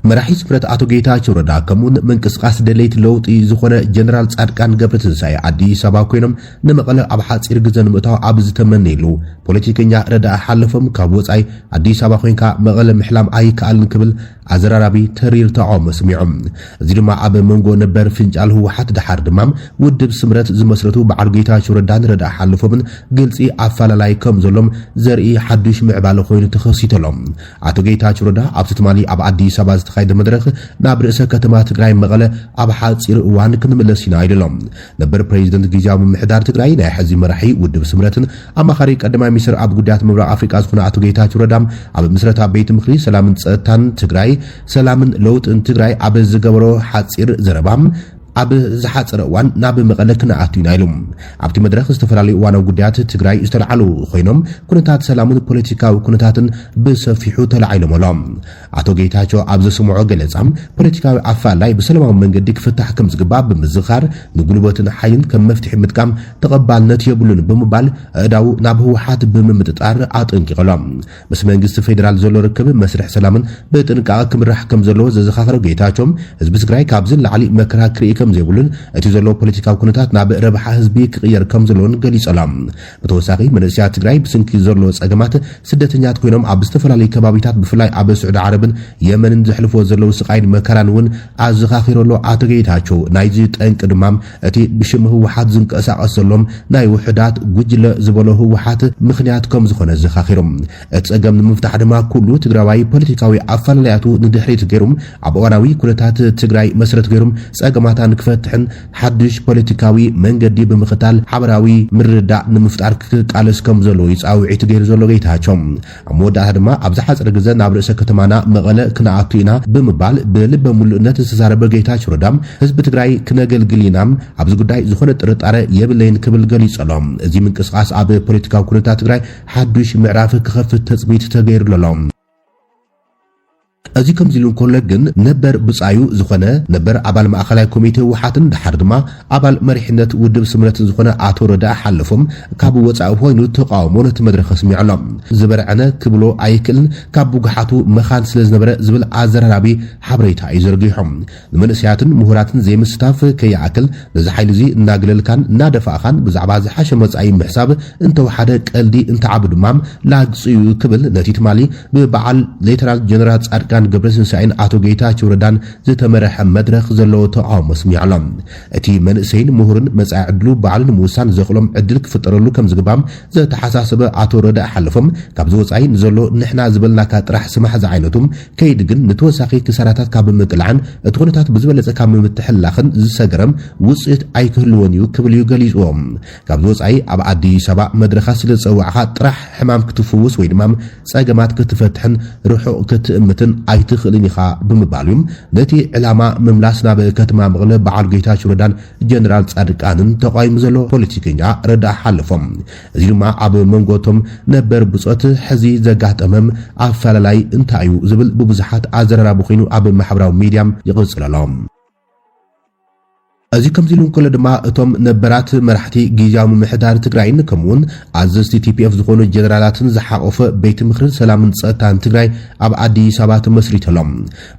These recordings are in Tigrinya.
መራሒ ስምረት አቶ ጌታቸው ረዳ ከምኡን መንቅስቃስ ደለይት ለውጢ ዝኾነ ጀነራል ጻድቃን ገብረትንሳኤ አዲስ አበባ ኮይኖም ንመቐለ ኣብ ሓፂር ግዜ ንምእታው ኣብ ዝተመነይሉ ፖለቲከኛ ረዳ ሓለፎም ካብ ወጻይ አዲስ አበባ ኮይንካ መቐለ ምሕላም ኣይከኣልን ክብል ኣዘራራቢ ተሪር ተቃውሞ ሰሚዖም እዚ ድማ ኣብ መንጎ ነበር ፍንጫል ህወሓት ድሓር ድማ ውድብ ስምረት ዝመስረቱ በዓል ጌታቸው ረዳን ረዳ ሓለፎምን ግልፂ ኣፈላላይ ከም ዘሎም ዘርኢ ሓዱሽ ምዕባለ ኮይኑ ተኸሲተሎም አቶ ጌታቸው ረዳ ኣብ ትማሊ ኣብ አዲስ አበባ ዝተኻየደ መድረኽ ናብ ርእሰ ከተማ ትግራይ መቐለ ኣብ ሓፂር እዋን ክንምለስ ኢና ኢሎም ነበር ፕሬዝደንት ጊዜያዊ ምምሕዳር ትግራይ ናይ ሕዚ መራሒ ውድብ ስምረትን ኣማኻሪ ቀዳማይ ሚኒስትር ኣብ ጉዳያት ምብራቕ ኣፍሪቃ ዝኾነ አቶ ጌታቸው ረዳ ኣብ ምስረታ ቤት ምክሪ ሰላምን ጸጥታን ትግራይ ሰላምን ለውጥን ትግራይ ኣብ ዝገበሮ ሓፂር ዘረባም ኣብ ዝሓፀረ እዋን ናብ መቐለ ክነኣቱ ኢና ኢሎም ኣብቲ መድረኽ ዝተፈላለዩ እዋናዊ ጉዳያት ትግራይ ዝተለዓሉ ኮይኖም ኩነታት ሰላምን ፖለቲካዊ ኩነታትን ብሰፊሑ ተላዒሎም ኣሎም አቶ ጌታቸው ኣብ ዘስምዖ ገለጻም ፖለቲካዊ ኣፈላላይ ብሰላማዊ መንገዲ ክፍታሕ ከም ዝግባእ ብምዝኻር ንጉልበትን ሓይልን ከም መፍትሒ ምጥቃም ተቐባልነት የብሉን ብምባል ኣእዳው ናብ ህወሓት ብምምጥጣር ኣጠንቂቖሎም ምስ መንግስቲ ፌደራል ዘሎ ርክብ መስርሕ ሰላምን ብጥንቃቐ ክምራሕ ከም ዘለዎ ዘዘኻኽረ ጌታቸው ህዝቢ ትግራይ ካብ ዝለዓሊ መከራ ክርኢ ከም ዘይብሉን እቲ ዘሎ ፖለቲካዊ ኩነታት ናብ ረብሓ ህዝቢ ክቕየር ከም ዘለዎን ገሊጾሎም ብተወሳኺ መንእሰያት ትግራይ ብስንኪ ዘሎ ጸገማት ስደተኛት ኮይኖም ኣብ ዝተፈላለዩ ከባቢታት ብፍላይ ኣብ ስዑድ ዓረብን የመንን ዘሕልፎ ዘለው ስቃይን መከራን እውን ኣዘኻኺረሎ አቶ ጌታቸው ናይዚ ጠንቂ ድማ እቲ ብሽም ህወሓት ዝንቀሳቐስ ዘሎም ናይ ውሕዳት ጉጅለ ዝበሎ ህወሓት ምኽንያት ከም ዝኾነ ዘኻኺሮም እቲ ጸገም ንምፍታሕ ድማ ኩሉ ትግራዋይ ፖለቲካዊ ኣፈላላያቱ ንድሕሪት ገይሮም ኣብ እዋናዊ ኩነታት ትግራይ መሰረት ገይሮም ጸገማት ክፈትሕን ሓድሽ ፖለቲካዊ መንገዲ ብምኽታል ሓበራዊ ምርዳእ ንምፍጣር ክቃለስ ከም ዘሎ ይጻውዒት ገይሩ ዘሎ ጌታቸው ኣብ መወዳእታ ድማ ኣብ ዝሓፀረ ግዜ ናብ ርእሰ ከተማና መቐለ ክነኣቱ ኢና ብምባል ብልበ ሙሉእነት ዝተዛረበ ጌታቸው ረዳ ህዝቢ ትግራይ ክነገልግል ኢና ኣብዚ ጉዳይ ዝኾነ ጥርጣረ የብለይን ክብል ገሊጾሎም እዚ ምንቅስቃስ ኣብ ፖለቲካዊ ኩነታት ትግራይ ሓድሽ ምዕራፍ ክኸፍት ተጽቢት ተገይሩሎም እዚ ከም ዝሉን ኮለ ግን ነበር ብጻዩ ዝኾነ ነበር ኣባል ማእኸላይ ኮሚቴ ውሓትን ድሓር ድማ ኣባል መሪሕነት ውድብ ስምረትን ዝኾነ አቶ ረዳ ሓለፎም ካብ ወጻኢ ኮይኑ ተቃውሞ ነቲ መድረኽ ሰሚዖሎም ዝበርዐነ ክብሎ ኣይክልን ካብ ጉሓቱ መኻን ስለ ዝነበረ ዝብል ኣዘራራቢ ሓበሬታ እዩ ዘርጊሖም ንመንእሰያትን ምሁራትን ዘይምስታፍ ከይኣክል ነዚ ሓይሊ እዚ እናግለልካን እናደፋእኻን ብዛዕባ ዝሓሸ መጻኢ ምሕሳብ እንተወሓደ ቀልዲ እንተዓብ ድማ ላግጽዩ ክብል ነቲ ትማሊ ብበዓል ሌተናል ጀነራል ጻድቃን ገብረትንሳኤን አቶ ጌታቸው ረዳን ዝተመረሐ መድረኽ ዘለዎ ተቃውሞ ሰሚዖሎም እቲ መንእሰይን ምሁርን መጻኢ ዕድሉ በዓልን ምውሳን ዘኽሎም ዕድል ክፍጠረሉ ከም ዝግባም ዘተሓሳሰበ አቶ ረዳ ሓለፎም ካብ ዝወጻኢ ንዘሎ ንሕና ዝበልናካ ጥራሕ ስማሕ ዝዓይነቱም ከይድ ግን ንተወሳኺ ክሳራታት ካብ ምቅላዕን እቲ ኩነታት ብዝበለጸ ካብ ምትሕላኽን ዝሰገረም ውፅኢት ኣይክህልዎን እዩ ክብል እዩ ገሊጾም ካብ ዝወጻኢ ኣብ አዲስ አበባ መድረኻት ስለ ዝፀዋዕኻ ጥራሕ ሕማም ክትፍውስ ወይ ድማ ጸገማት ክትፈትሕን ርሑቕ ክትእምትን ኣይትኽእልን ኢኻ ብምባሉ ነቲ ዕላማ ምምላስ ናብ ከተማ መቐለ በዓል ጌታቸው ረዳን ጀነራል ጻድቃንን ተቃይሙ ዘሎ ፖለቲከኛ ረዳ ሓለፎም እዚ ድማ ኣብ መንጎቶም ነበር ብጾት ሕዚ ዘጋጠመም ኣፈላላይ እንታይ እዩ ዝብል ብብዙሓት ኣዘራራቢ ኮይኑ ኣብ ማሕበራዊ ሚድያም ይቕጽለሎም እዚ ከም ዝሉን ኮለ ድማ እቶም ነበራት መራሕቲ ጊዜያዊ ምምሕዳር ትግራይን ከምኡን ኣዘዝቲ ቲፒኤፍ ዝኾኑ ጀነራላትን ዝሓቆፈ ቤት ምክርን ሰላምን ጸጥታን ትግራይ ኣብ አዲስ አበባ ተመስሪተሎም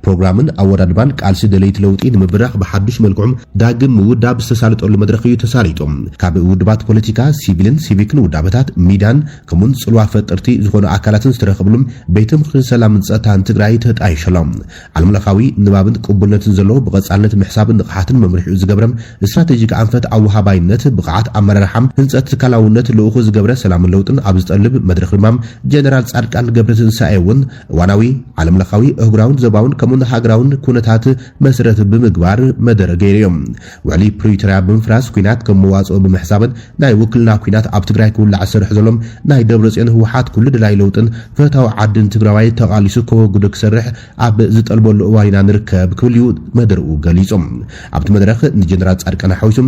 ፕሮግራምን ኣወዳድባን ቃልሲ ደለይት ለውጢ ንምብራኽ ብሓዱሽ መልክዑም ዳግም ውዳብ ዝተሳለጠሉ መድረኽ እዩ ተሳሪጦም ካብ ውድባት ፖለቲካ ሲቪልን ሲቪክን ውዳበታት ሚድያን ከምኡን ጽልዋ ፈጠርቲ ዝኾኑ ኣካላትን ዝተረኸብሉም ቤት ምክርን ሰላምን ጸጥታን ትግራይ ተጣይሸሎም ዓለምለኻዊ ንባብን ቅቡልነትን ዘለዎ ብቐጻልነት ምሕሳብን ንቕሓትን መምርሒኡ ዝገብረም استراتيجيك أنفت أو هباينت بقعات أمر رحم هنسات كلاونت لأخذ جبرة سلام اللوطن أبز طلب مدرخ المام جنرال صادقان جبرة سايون واناوي عالم لخاوي أهجراون زباون كمون هاجراون كونتات مسرت بمقبار مدرجيريوم وعلي بريتريا بمفراس كينات كمواز أو بمحسابن ناي وكلنا كينات أبتجراي كل عصر حزلهم ناي دبرز إنه هو حات كل دلاي لوطن فتاو عدن تجراوي تقاليسو كو جدك سرح أب زت البول وينا نركب كل يوم مدرو جاليزم أبت مدرخ ጀነራል ጻድቃን ሓዊሱም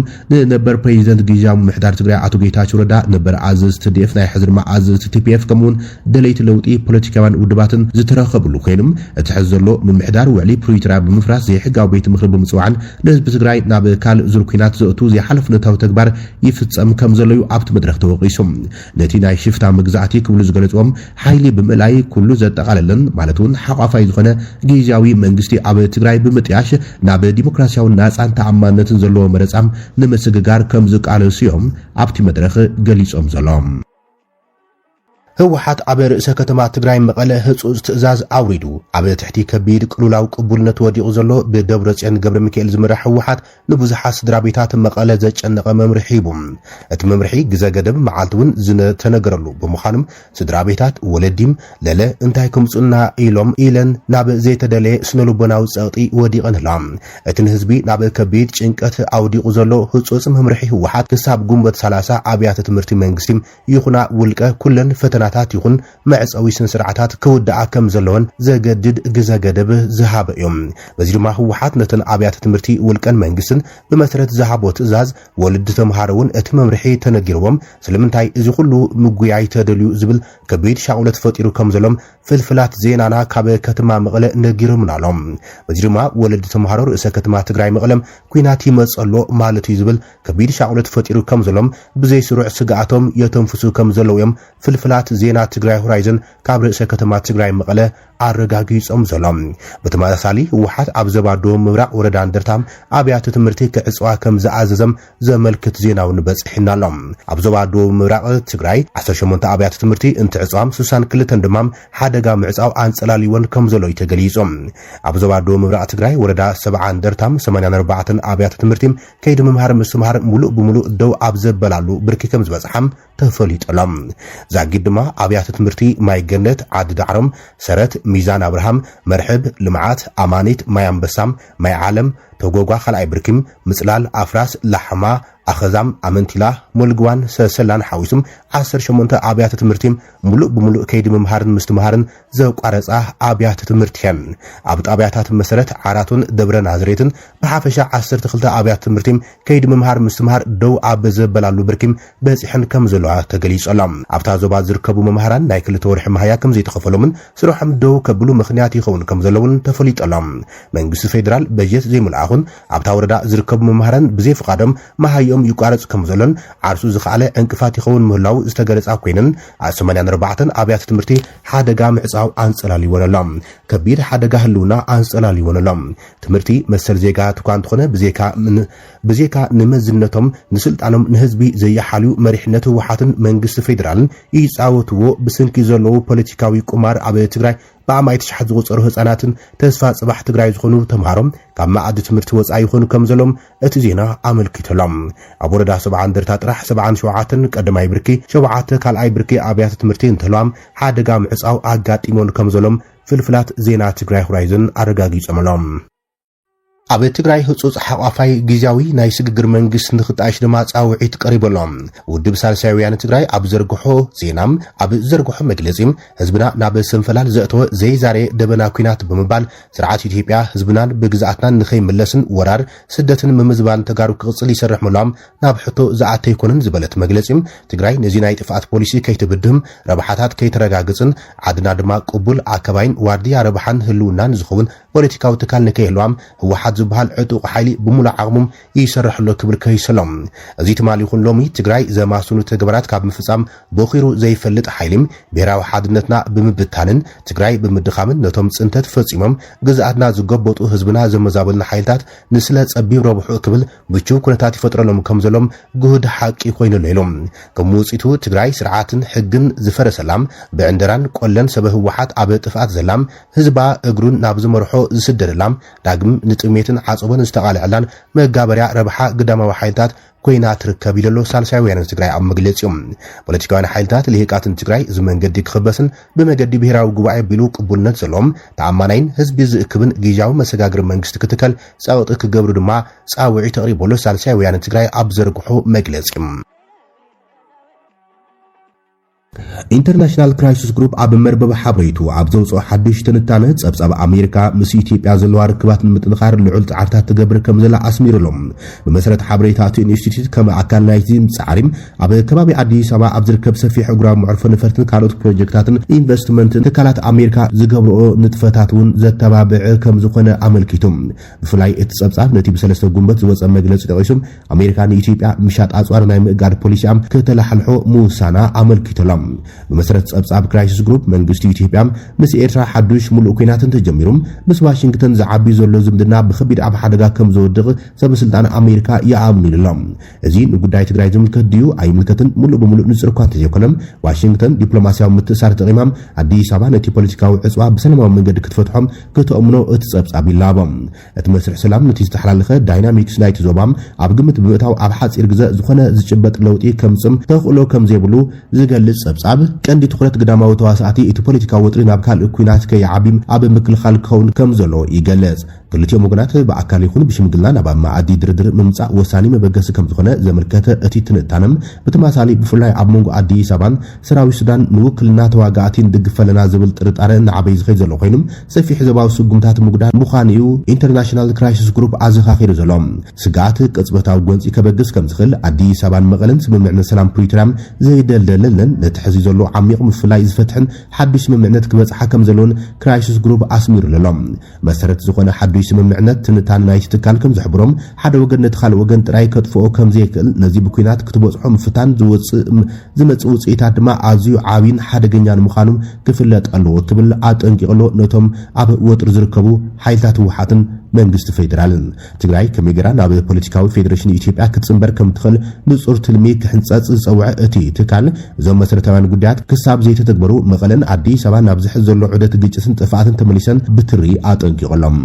ነበር ፕሬዚደንት ጊዜያዊ ምሕዳር ትግራይ አቶ ጌታቸው ረዳ ነበር አዘዝ TDF ናይ ሕዝር ማዓዘዝ TPF ከምውን ደለይቲ ለውጢ ፖለቲካውን ውድባትን ዝተረኸብሉ ኮይኖም እቲ ሕዚ ዘሎ ምምሕዳር ውዕሊ ፕሪቶሪያ ብምፍራስ ዘይሕጋዊ ቤት ምክሪ ብምጽዋዕን ንህዝቢ ትግራይ ናብ ካልእ ዙር ኩናት ዘእቱ ዘይሓለፍነታዊ ተግባር ይፍጸም ከም ዘሎ ኣብቲ መድረክ ተወቂሶም ነቲ ናይ ሽፍታ መግዛእቲ ክብሉ ዝገለጾም ሓይሊ ብምልኣይ ኩሉ ዘጠቃለለን ማለት እውን ሓቋፋይ ዝኾነ ጊዜያዊ መንግስቲ ኣብ ትግራይ ብምጥያሽ ናብ ዲሞክራሲያዊ ናጻን ተኣማንነትን ዘለዎ መረጻም ንምስግጋር ከም ዝቃለስዮም ኣብቲ መድረክ ገሊጾም ዘሎም ህወሓት ኣብ ርእሰ ከተማ ትግራይ መቐለ ህጹጽ ትእዛዝ ኣውሪዱ ኣብ ትሕቲ ከቢድ ቅሉላው ቅቡልነት ወዲቑ ዘሎ ብደብረጽዮን ገብረ ሚካኤል ዝምራሕ ህወሓት ንብዙሓት ስድራቤታት መቐለ ዘጨነቐ መምርሒ ሂቡ እቲ መምርሒ ግዜ ገደብ መዓልቲ እውን ዝተነገረሉ ብምዃኑም ስድራቤታት ወለዲም ለለ እንታይ ከምጽና ኢለን ናብ ዘይተደለየ ስነልቦናዊ ጸቕጢ ወዲቐን ህላ እቲ ንህዝቢ ናብ ከቢድ ጭንቀት ኣውዲቑ ዘሎ ህጹጽ መምርሒ ህወሓት ክሳብ ጉንበት 30 ኣብያተ ትምህርቲ መንግስቲ ይኹና ውልቀ ኩለን ፈተናታት ይኹን መዕፀዊ ስንስርዓታት ክውዳኣ ከም ዘለዎን ዘገድድ ግዜ ገደብ ዝሃበ እዮም በዚ ድማ ህወሓት ነተን ኣብያተ ትምህርቲ ውልቀን መንግስትን ብመሰረት ዝሃቦ ትእዛዝ ወለዲ ተምሃሮውን እቲ መምርሒ ተነጊርዎም ስለምንታይ እዚ ኩሉ ምጉያይ ተደልዩ ዝብል ከቢድ ሻቁለት ፈጢሩ ከም ዘሎም ፍልፍላት ዜናና ካብ ከተማ መቐለ ነጊሮም ናሎም በዚ ድማ ወለዲ ተምሃሮ ርእሰ ከተማ ትግራይ መቐለም ኩናት ይመጸሎ ማለት እዩ ዝብል ከቢድ ሻቁለት ፈጢሩ ከም ዘሎም ብዘይ ስሩዕ ስጋኣቶም የተንፍሱ ከም ዘለውም ፍልፍላት ዜና ትግራይ ሆራይዘን ካብ ርእሰ ከተማ ትግራይ መቐለ ኣረጋጊጾም ዘሎም በተመሳሳሊ ህወሓት ኣብ ዘባዶ ምብራቅ ወረዳ እንደርታም ኣብያተ ትምህርቲ ክዕጽዋ ከም ዝኣዘዘም ዘመልክት ዜናውን በጽሒናሎም ኣብ ዘባዶ ምብራቅ ትግራይ 18 ኣብያተ ትምህርቲ እንትዕጽዋም 62 ድማ ሓደጋ ምዕጻው አንጸላሊወን ከም ዘሎ ተገሊጾም ኣብ ዘባዶ ምብራቅ ትግራይ ወረዳ 70 እንደርታም 84 ኣብያተ ትምህርቲ ከይዲ ምምሃር ምስትምሃር ሙሉእ ብሙሉእ ደው ኣብ ዘበላሉ ብርኪ ከም ዝበጽሐም ተፈሊጦሎም ዛጊድ ድማ ኣብያተ ትምህርቲ ማይ ገነት ዓዲ ዳዕሮም ሰረት ሚዛን አብርሃም መርሕብ ልምዓት አማኒት ማይ አንበሳም ማይ ዓለም ተጎጓ ኸልአይ ብርኪም ምጽላል አፍራስ ላሕማ ኣኸዛም ኣመንቲላ ሙልግዋን ሰሰላን ሓዊሱም 18 ኣብያተ ትምህርቲ ሙሉእ ብሙሉእ ከይዲ ምምሃርን ምስትምሃርን ዘቋረጻ ኣብያተ ትምህርቲን ኣብ ጣብያታት መሰረት ዓራቱን ደብረ ናዝሬትን ብሓፈሻ 12 ኣብያተ ትምህርቲ ከይዲ ምምሃር ምስትምሃር ደው ኣብ ዘበላሉ ብርኪም በጽሕን ከም ዘለዋ ተገሊጾሎም ኣብታ ዞባ ዝርከቡ መምሃራን ናይ ክልተ ወርሒ ማህያ ከም ዘይተኸፈሎምን ስሩሖም ደው ከብሉ ምኽንያት ይኸውን ከም ዘለውን ተፈሊጦሎም መንግስቲ ፌደራል በጀት ዘይምልኣኹን ኣብታ ወረዳ ዝርከቡ መምሃራን ብዘይ ፍቃዶም ማህዮም ይቋረጽ ከም ዘሎን ዓርሱ ዝኻለ ዕንቅፋት ይኸውን ምህላው ዝተገለጻ ኮይነን 84 ኣብያተ ትምህርቲ ሓደጋ ምዕጻው አንጸላሊወነሎም ከቢድ ሓደጋ ህልውና አንጸላሊወነሎም ትምህርቲ መሰል ዜጋ ትኳን ትኾነ ብዜካ ንመዝነቶም ንስልጣኖም ንህዝቢ ዘያሓልዩ መሪሕነት ህወሓትን መንግስቲ ፌደራልን ይጻወትዎ ብስንኪ ዘለዉ ፖለቲካዊ ቁማር ኣብ ትግራይ በአማይ ተሽሓት ዝቆጸሩ ህፃናትን ተስፋ ጽባሕ ትግራይ ዝኾኑ ተምሃሮም ካብ ማዕዲ ትምህርቲ ወጻኢ ይኹኑ ከም ዘሎም እቲ ዜና ኣመልኪቶሎም ኣብ ወረዳ 70 እንደርታ ጥራሕ 77 ቀዳማይ ብርኪ 7 ካልኣይ ብርኪ ኣብያተ ትምህርቲ እንትህልዋም ሓደጋ ምዕጻው ኣጋጢሞን ከም ዘሎም ፍልፍላት ዜና ትግራይ ሆራይዘን ኣረጋጊጾምሎም ኣብ ትግራይ ህጹጽ ሓቋፋይ ጊዜያዊ ናይ ስግግር መንግስት ንኽጣሽ ድማ ጻውዒት ቀሪበሎም ውድብ ሳልሳይ ወያነ ትግራይ ኣብ ዘርግሖ ዜናም ኣብ ዘርግሖ መግለጺም ህዝብና ናብ ስንፈላል ዘእተወ ዘይዛሬ ደበና ኩናት ብምባል ስርዓት ኢትዮጵያ ህዝብናን ብግዛኣትናን ንኸይምለስን ወራር ስደትን ምምዝባን ተጋሩ ክቕጽል ይሰርሕ ምሎም ናብ ሕቶ ዝኣተ ይኮነን ዝበለት መግለጺም ትግራይ ነዚ ናይ ጥፍኣት ፖሊሲ ከይትብድህም ረብሓታት ከይተረጋግጽን ዓድና ድማ ቅቡል ኣከባይን ዋርድያ ረብሓን ህልውናን ዝኸውን ፖለቲካዊ ትካል ንከይህልዋም ህወሓት ዝበሃል ዕጡቕ ሓይሊ ብሙሉእ ዓቕሞም ይሰርሕሎ ክብል ከይሰሎም እዚ ትማሊ ይኹን ሎሚ ትግራይ ዘማስኑ ተግባራት ካብ ምፍጻም በኺሩ ዘይፈልጥ ሓይሊም ብሔራዊ ሓድነትና ብምብታንን ትግራይ ብምድኻምን ነቶም ጽንተት ፈጺሞም ግዛኣትና ዝገበጡ ህዝብና ዘመዛበሉና ሓይልታት ንስለ ጸቢብ ረብሑ ክብል ብቹው ኩነታት ይፈጥረሎም ከም ዘሎም ጉህድ ሓቂ ኮይኑ ለይሎም ከም ውጽኢቱ ትግራይ ስርዓትን ሕግን ዝፈረሰላም ብዕንደራን ቆለን ሰበ ህወሓት ኣብ ጥፍኣት ዘላም ህዝባ እግሩን ናብ ዝመርሖ ዝስደደላም ዳግም ንጥሜትን ዓጽቦን ዝተቃልዐላን መጋበርያ ረብሓ ግዳማዊ ሓይልታት ኮይና ትርከብ ይደሎ ሳልሳይ ወያነ ትግራይ ኣብ መግለጺኦም ፖለቲካዊ ሓይልታት ልሂቃትን ትግራይ ዝመንገዲ ክኽበስን ብመገዲ ብሔራዊ ጉባኤ ቢሉ ቅቡልነት ዘሎም ተኣማናይን ህዝቢ ዝእክብን ጊዜያዊ መሰጋግር መንግስቲ ክትከል ጻውዒት ክገብሩ ድማ ጻውዒት ተቕሪበሎ ሳልሳይ ወያነ ትግራይ ኣብ ዘርግሖ መግለጺ ኢንተርናሽናል ክራይሲስ ግሩፕ ኣብ መርበብ ሓበሬቱ ኣብ ዘውፅኦ ሓድሽ ትንታነ ጸብጻብ ኣሜሪካ ምስ ኢትዮጵያ ዘለዋ ርክባት ንምጥንኻር ልዑል ጻዕርታት ትገብር ከም ዘላ ኣስሚሩሎም ብመሰረት ሓበሬታ እቲ ኢንስቲትዩት ከም ኣካል ናይቲ ጻዕሪም ኣብ ከባቢ ኣዲስ ኣበባ ኣብ ዝርከብ ሰፊሕ እግራ ምዕርፎ ነፈርትን ካልኦት ፕሮጀክታትን ኢንቨስትመንትን ትካላት ኣሜሪካ ዝገብርኦ ንጥፈታት እውን ዘተባብዕ ከም ዝኾነ ኣመልኪቶም ብፍላይ እቲ ጸብጻብ ነቲ ብሰለስተ ጉንበት ዝወፀ መግለፂ ጠቒሶም ኣሜሪካ ንኢትዮጵያ ምሻጥ ኣጽዋር ናይ ምእጋድ ፖሊሲኣ ከተላሓልሖ ምውሳና ኣመልኪቶሎም بمسرت ጸብጻብ ክራይሲስ ግሩፕ መንግስቲ ኢትዮጵያ ምስ ኤርትራ ሓዱሽ ሙሉእ ኩናትን ተጀሚሩም ምስ ዋሽንግተን ዝዓቢ ዘሎ ዝምድና ብኸቢድ ኣብ ሓደጋ ከም ዝወድቕ ሰበስልጣን ኣሜሪካ ይኣምኑሎም እዚ ንጉዳይ ትግራይ ዝምልከት ድዩ ኣይምልከትን ሙሉእ ብሙሉእ ንጽር እኳ እንተዘይኮነም ዋሽንግተን ዲፕሎማስያዊ ምትእሳር ተቂማም ኣዲስ ኣበባ ነቲ ፖለቲካዊ ዕፅዋ ብሰላማዊ መንገዲ ክትፈትሖም ክትእምኖ እቲ ጸብጻብ ይላቦም እቲ መስርሕ ሰላም ነቲ ዝተሓላለኸ ዳይናሚክስ ናይቲ ዞባም ኣብ ግምት ብምእታው ኣብ ሓፂር ግዜ ዝኾነ ዝጭበጥ ለውጢ ከምጽም ተኽእሎ ከም ዘይብሉ ዝገልጽ ጸብጻብ ቀንዲ ትኩረት ግዳማዊ ተዋሳእቲ እቲ ፖለቲካዊ ወጥሪ ናብ ካልእ ኩናት ከይዓቢም ኣብ ምክልኻል ክኸውን ከም ዘሎ ይገልጽ ክልቲኦም ወገናት ብኣካል ይኹን ብሽምግልና ናብ ማኣዲ ድርድር ምምጻእ ወሳኒ መበገሲ ከም ዝኾነ ዘመልከተ እቲ ትንታነም ብተማሳሊ ብፍላይ ኣብ መንጎ ኣዲስ ኣበባን ሰራዊት ሱዳን ንውክልና ተዋጋእቲን ድግፈለና ዝብል ጥርጣረ ንዓበይ ዝኸይ ዘሎ ኮይኖም ሰፊሕ ዞባዊ ስጉምታት ምጉዳን ምዃኑ ኢንተርናሽናል ክራይሲስ ግሩፕ ኣዘኻኺሩ ዘሎ ስጋት ቅጽበታዊ ጎንፂ ከበግስ ከም ዝኽእል ኣዲስ ኣበባን መቐለን ስምምዕነት ሰላም ፕሪቶሪያም ዘይደልደለለን ነቲ ሕዚ ዘሎ ዓሚቕ ምፍላይ ዝፈትሕን ሓዱሽ ስምምዕነት ክበጽሓ ከም ዘለዎን ክራይሲስ ግሩፕ ኣስሚሩ ኣሎ መሰረት ዝኾነ ሓዱሽ ስምምዕነት ትንታን ናይቲ ትካል ከም ዝሕብሮም ሓደ ወገን ነቲ ካልእ ወገን ጥራይ ከጥፍኦ ከም ዘይክእል ነዚ ብኩናት ክትበጽሖ ምፍታን ዝመጽእ ውጽኢታት ድማ ኣዝዩ ዓብይን ሓደገኛን ምዃኑ ክፍለጥ ኣለዎ ትብል ኣጠንቂቕሎ ነቶም ኣብ ወጥሪ ዝርከቡ ሓይልታት ህወሓትን መንግስቲ ፌደራልን ትግራይ ከመይ ናብ ፖለቲካዊ ፌደሬሽን ኢትዮጵያ ክትጽንበር ከም ትኽእል ንጹር ትልሚ ክሕንጸጽ ዝጸውዐ እቲ ትካል እዞም መሰረታውያን ጉዳያት ክሳብ ዘይተተግበሩ መቐለን ኣዲስ ኣበባ ናብ ዝሕዝ ዘሎ ዑደት ግጭትን ጥፍኣትን ተመሊሰን ብትሪ ኣጠንቂቖሎም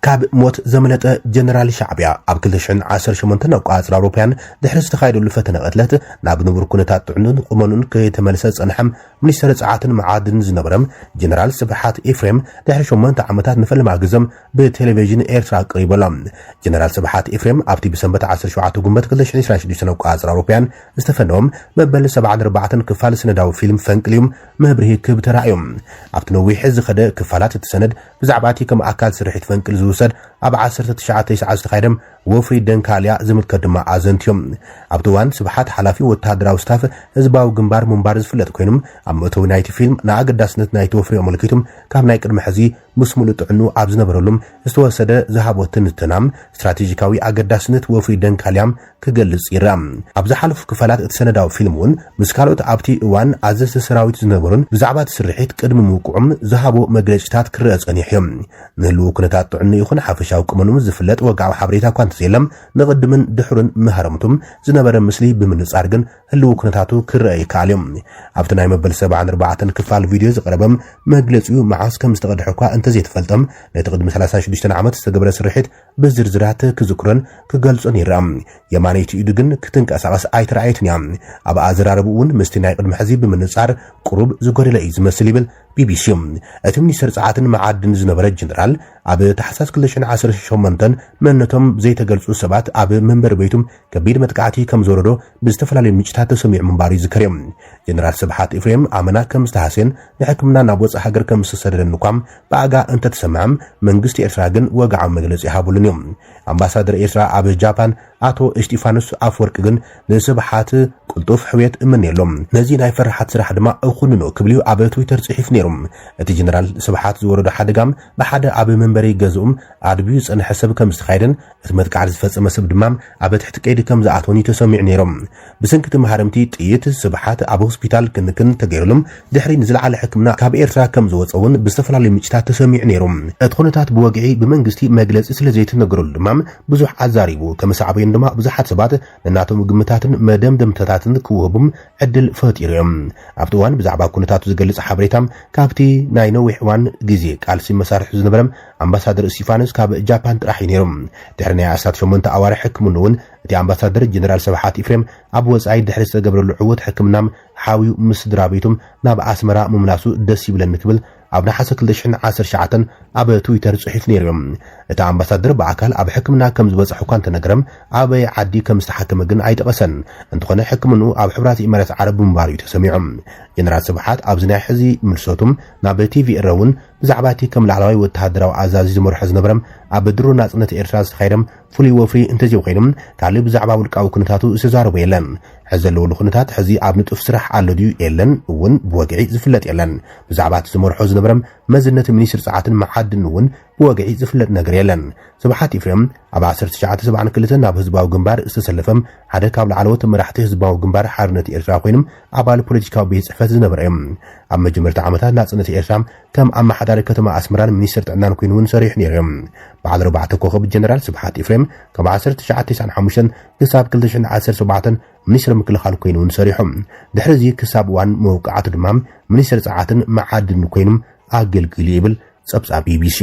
ካብ ሞት ዘመለጠ ጀነራል ሻዕብያ ኣብ 2018 ኣብ ቋጽር ኣውሮፓያን ድሕሪ ዝተኻየደሉ ፈተነ ቅትለት ናብ ንቡር ኩነታት ጥዕኑን ቁመኑን ከይተመለሰ ጸንሐም ሚኒስትር ጸዓትን መዓድን ዝነበረም ጀነራል ስብሓት ኤፍሬም ድሕሪ 8 ዓመታት ንፈልማ ግዘም ብቴሌቪዥን ኤርትራ ቀሪበሎም ጀነራል ስብሓት ኤፍሬም ኣብቲ ብሰንበት 17 ጉንበት 2026 ኣብ ቋጽር ኣውሮፓያን ዝተፈነዎም መበል 74 ክፋል ስነዳዊ ፊልም ፈንቅልዮም መብርሂ ክብ ተራእዮም ኣብቲ ነዊሕ ዝኸደ ክፋላት እቲ ሰነድ ብዛዕባ እቲ ከም ኣካል ስርሒት ፈንቅል ዝውሰድ ኣብ 19 ሰዓት ዝተኻየደም ወፍሪ ደንካልያ ዝምልከት ድማ ኣዘንትዮም ኣብቲ እዋን ስብሓት ሓላፊ ወተሃደራዊ ስታፍ ህዝባዊ ግንባር ምንባር ዝፍለጥ ኮይኖም ኣብ መእተዊ ናይቲ ፊልም ንኣገዳስነት ናይቲ ወፍሪ ኣመልኪቶም ካብ ናይ ቅድሚ ሕዚ ምስ ሙሉእ ጥዕኑ ኣብ ዝነበረሎም ዝተወሰደ ዝሃቦ ትንተናም ስትራቴጂካዊ ኣገዳስነት ወፍሪ ደንካልያም ክገልጽ ይረአ ኣብ ዝሓለፉ ክፋላት እቲ ሰነዳዊ ፊልም እውን ምስ ካልኦት ኣብቲ እዋን ኣዘዝቲ ሰራዊት ዝነበሩን ብዛዕባ እቲ ስርሒት ቅድሚ ምውቅዖም ዝሃቦ መግለፂታት ክርአ ጸኒሖም ንህልው ኩነታት ጥዕኑ ይኹን ሓፈሻዊ ቁመኖም ዝፍለጥ ወግዓዊ ሓበሬታ እኳ እንተዘየለም ንቕድምን ድሕሩን መሃረምቶም ዝነበረ ምስሊ ብምንጻር ግን ህልው ኩነታቱ ክርአ ይከኣል እዮም ኣብቲ ናይ መበል 74 ክፋል ቪድዮ ዝቐረበም መግለፂኡ መዓስ ከም ዝተቐድሐ እኳ እንተዘይተፈልጠም ነቲ ቅድሚ 36 ዓመት ዝተገብረ ስርሒት ብዝርዝራት ክዝክሮን ክገልጾን ይረአ የማነይቲ ኢዱ ግን ክትንቀሳቐስ ኣይተረኣየትን እያ ኣብ ኣዘራረቡ እውን ምስቲ ናይ ቅድሚ ሕዚ ብምንጻር ቁሩብ ዝጎደለ እዩ ዝመስል ይብል ቢቢሲ እቲ ሚኒስትር ጸዓትን መዓድን ዝነበረ ጀነራል ኣብ ታሕሳስ 2018 መንነቶም ዘይተገልጹ ሰባት ኣብ መንበር ቤቱም ከቢድ መጥቃዕቲ ከም ዝወረዶ ብዝተፈላለዩ ምንጭታት ተሰሚዑ ምንባሩ ይዝከር እዮም ጀነራል ስብሓት ኤፍሬም ኣመና ከም ዝተሃስየን ንሕክምና ናብ ወፃኢ ሃገር ከም ዝተሰደደን እኳም ብኣጋ እንተተሰምዐም መንግስቲ ኤርትራ ግን ወግዓዊ መግለፂ ይሃብሉን እዮም ኣምባሳደር ኤርትራ ኣብ ጃፓን ኣቶ እስጢፋኖስ ኣፍወርቂ ግን ንስብሓት ቁልጡፍ ሕውየት እምነየሎም ነዚ ናይ ፍርሓት ስራሕ ድማ እኹንኖ ክብልዩ ኣብ ትዊተር ጽሒፍ ነይሮም እቲ ጀነራል ስብሓት ዝወረዶ ሓደጋም ብሓደ ኣብ መንበሪ ገዝኦም ኣድብዩ ጸንሐ ሰብ ከም ዝተኻየደን እቲ መጥቃዕቲ ዝፈጸመ ሰብ ድማ ኣብ ትሕቲ ቀይዲ ከም ዝኣተወን ተሰሚዑ ነይሮም ብስንክቲ መሃረምቲ ጥይት ስብሓት ኣብ ሆስፒታል ክንክን ተገይሩሎም ድሕሪ ንዝለዓለ ሕክምና ካብ ኤርትራ ከም ዝወፀውን ብዝተፈላለዩ ምንጭታት ተሰሚዑ ነይሮም እቲ ኩነታት ብወግዒ ብመንግስቲ መግለፂ ስለዘይተነገረሉ ድማ ብዙሕ ኣዛሪቡ ከመሳዕበየን ድማ ብዙሓት ሰባት ንናቶም ግምታትን መደምደምታትን ክውህቡም ዕድል ፈጢሩ እዮም ኣብቲ እዋን ብዛዕባ ኩነታቱ ዝገልጽ ሓበሬታም ካብቲ ናይ ነዊሕ እዋን ግዜ ቃልሲ መሳርሒ ዝነበረ ኣምባሳደር እስጢፋኖስ ካብ ጃፓን ጥራሕ ነይሮም ድሕሪ ናይ 18 ኣዋርሒ ሕክምና እውን እቲ ኣምባሳደር ጀነራል ስብሓት ኤፍሬም ኣብ ወጻኢ ድሕሪ ዝተገብረሉ ዕውት ሕክምናም ሓዊው ምስ ድራቤቶም ናብ ኣስመራ ምምላሱ ደስ ይብለኒ ክብል ኣብ ነሓሰ 2019 ኣብ ትዊተር ጽሒፍ ነይሮም እቲ ኣምባሳደር በአካል ኣብ ሕክምና ከም ዝበጽሕ እኳ እንተነገረም ኣበይ ዓዲ ከም ዝተሓከመ ግን ኣይጠቐሰን እንተኾነ ሕክምንኡ ኣብ ሕብራት ኢሚራት ዓረብ ምንባር እዩ ተሰሚዖም ጀነራል ስብሓት ኣብዚ ናይ ሕዚ ምልሶቱም ናብ ቲቪ እረውን ብዛዕባ እቲ ከም ላዕለዋይ ወተሃደራዊ ኣዛዚ ዝመርሖ ዝነበረም ኣብ ድሮ ናጽነት ኤርትራ ዝተኻየደም ፍሉይ ወፍሪ እንተዚው ኮይኖም ካልእ ብዛዕባ ውልቃዊ ኩነታቱ ዝተዛረቡ የለን ሕዚ ዘለውሉ ኩነታት ሕዚ ኣብ ንጡፍ ስራሕ ኣሎ ድዩ የለን እውን ብወግዒ ዝፍለጥ የለን ብዛዕባ እቲ ዝመርሖ ዝነበረም መዝነት ሚኒስትር ጸዓትን መዓድን እውን ብወግዒ ዝፍለጥ ነገር የለን ስብሓት ኤፍሬም ኣብ 1972 ናብ ህዝባዊ ግንባር ዝተሰለፈም ሓደ ካብ ላዕለዎት መራሕቲ ህዝባዊ ግንባር ሓርነት ኤርትራ ኮይኖም ኣባል ፖለቲካዊ ቤት ጽሕፈት ዝነበረ እዮም ኣብ መጀመርታ ዓመታት ናጽነት ኤርትራ ከም ኣማሓዳሪ ከተማ ኣስመራን ሚኒስትር ጥዕናን ኮይኑ እውን ሰሪሑ ነይሮም በዓል 4 ኮኸብ ጀነራል ስብሓት ኤፍሬም ካብ 1995 ክሳብ 2017 ሚኒስትር ምክልኻል ኮይኑ እውን ሰሪሖም ድሕሪ ክሳብ እዋን መውቃዕቱ ድማ ሚኒስትር ጸዓትን መዓድን ኮይኑ ኣገልግል ይብል ጸብጻብ ቢቢሲ